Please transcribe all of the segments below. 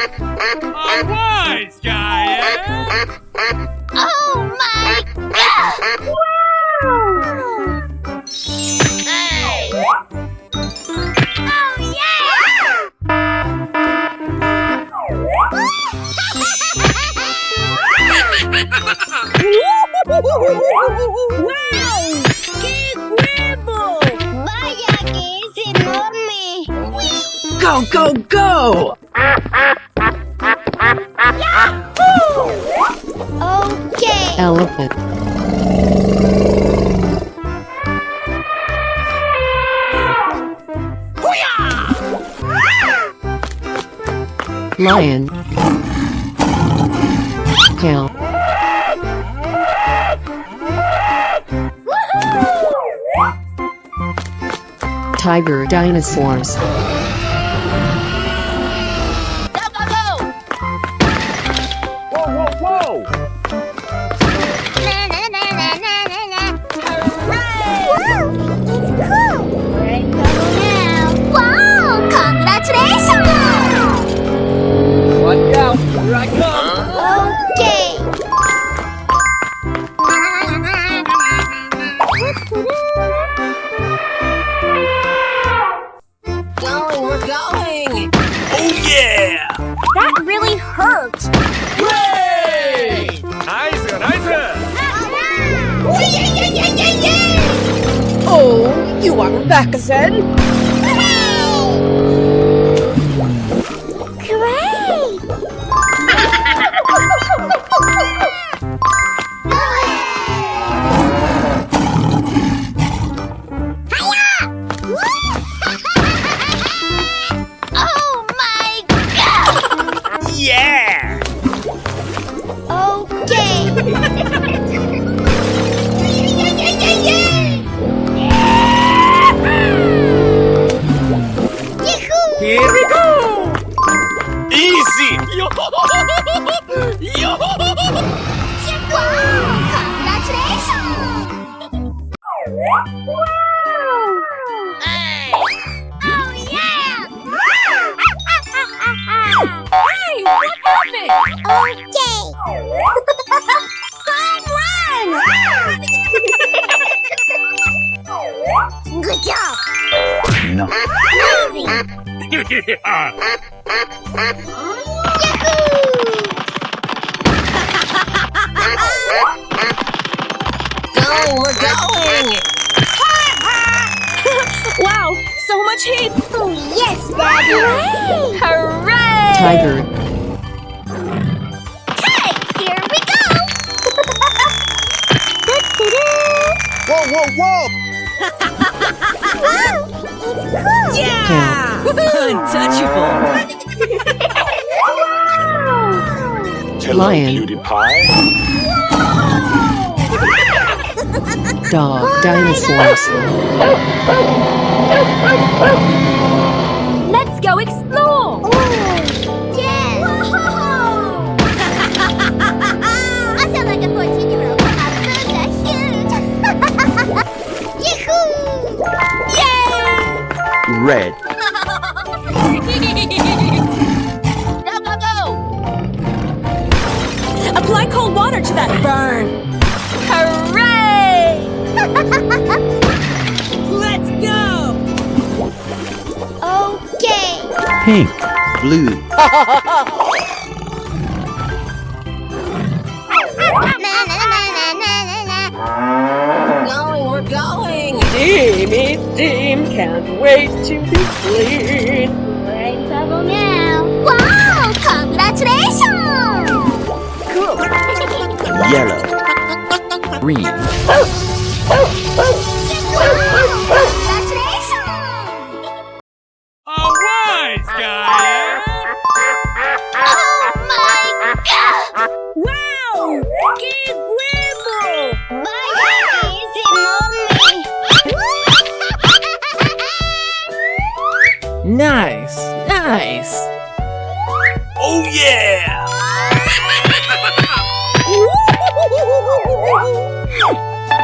A wise guy, eh? Oh my God! Wow! Hey! Oh ¡Wow! ¡Qué huevo! ¡Vaya que es enorme! Go, go, go! Okay. Elephant. Lion. Cow. Tiger. Dinosaurs. Go, go, go! Whoa, whoa, whoa! Na, na, na, na, na, na, na. Hooray! Wow, it's cool! Great bubble now! Wow! Congratulations! Watch out! Here I come! Okay! Going, we're going! Oh yeah! That really hurt! Hooray! Nice, nice! Oh, you are back then? Great! Oh my God! Yeah! Okay! Here we go! Easy! Yo! Yo! Wow! Congratulations! Hey! Oh yeah! Hey, what happened? Okay! Home run! Good job! No. Amazing! Going, we're going! Wow, so much heat! Oh yes, Daddy! Hooray! Tiger. Hey, here we go! Whoa, whoa, whoa! Oh, it's cool! Yeah! Untouchable! Hello, Lion. cutie pie. Dog. Dinosaurs. Let's go explore! Yes! I sound like a 14-year-old, but my boobs are huge! Yahoo! Yay! Red. Go, go, go! Apply cold water to that burn! Hooray! Let's go! Okay! Pink. Blue. Na, na, na, na, na, na, na. Going, we're going! Teamy team can't wait to be clean. Great bubble now! Wow! Congratulations! Cool. Yellow. Green. Wow! Congratulations! A wise guy, Oh my God! Wow! ¡Qué huevo! ¡Vaya que es enorme! Nice, nice. Oh yeah!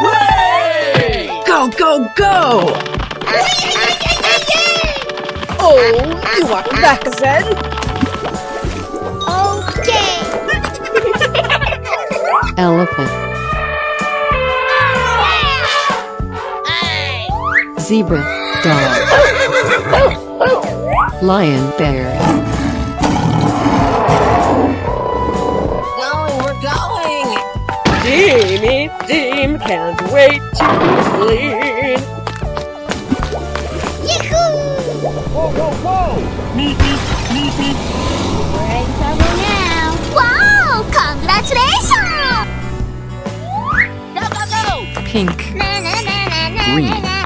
Hooray! Go, go, go! Oh, you are back then? Elephant. Zebra. Dog. Lion. Bear. We're going! Teamy team can't wait to be clean. Yahoo! Whoa, whoa, whoa! Me, me, me, me. We're in trouble now. Wow! Congratulations! Go, go, go! Pink. Na, na, na, na, na, Green. na, na.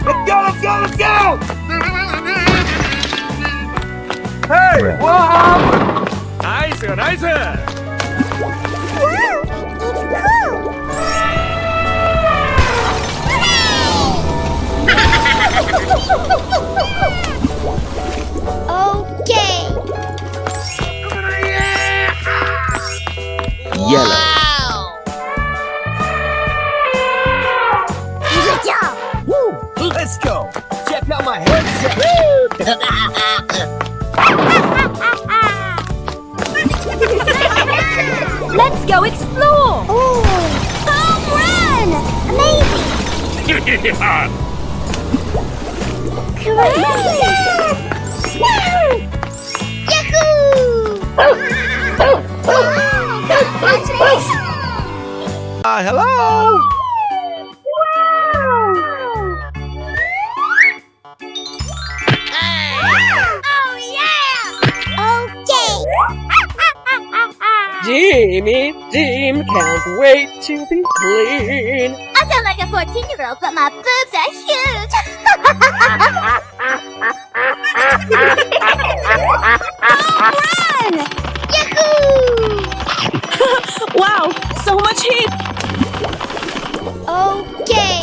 Let's go, let's go, let's go! Hey, what happened? Nice, nice. Wow! It's cool! Okay. Yellow. Good job! Let's go. Check out my headset. Let's go explore! Oh! Home run! Amazing! Great! Yahoo! Congratulations! Hello. Oh yeah! Okay! Teamy team can't wait to be clean. I sound like a 14-year-old, but my boobs are huge! Home run! Yahoo! Wow! So much heat! Okay.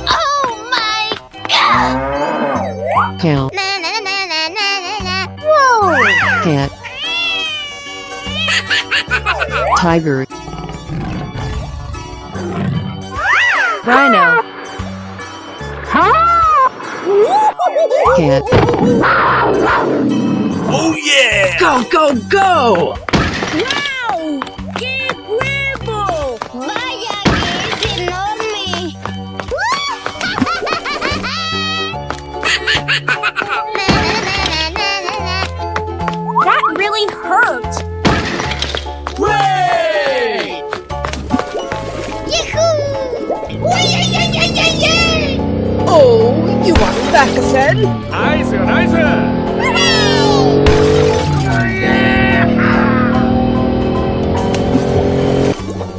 Oh my god! Cow. Na na na na na na na. Whoa! Cat. Tiger. Rhino. Cat. Oh yeah! Go, go, go! Wow! ¡Qué huevo! Vaya que es enorme. That really hurt! Way! Yahoo! Oh, you want back again? Nice, nice.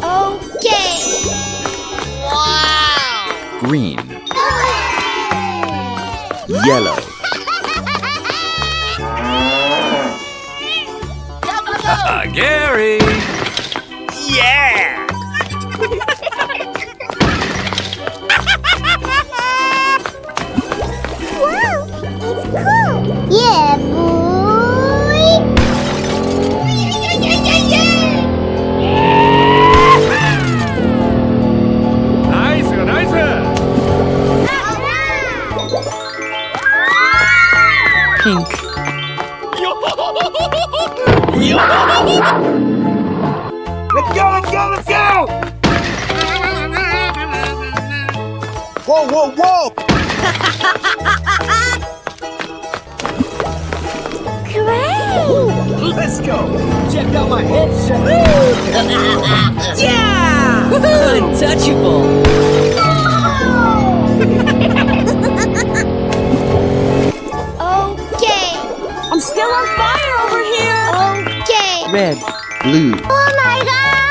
Okay. Wow. Green. Yellow. Gary. Yeah. Wow, it's cool. Yeah, boy. Nice, nice. Pink. Let's go, let's go, let's go! Whoa, whoa, whoa! Great. Let's go! Check out my headset! Yeah! Untouchable! Okay. I'm still on fire over here! Okay. Red. Blue. Oh my god!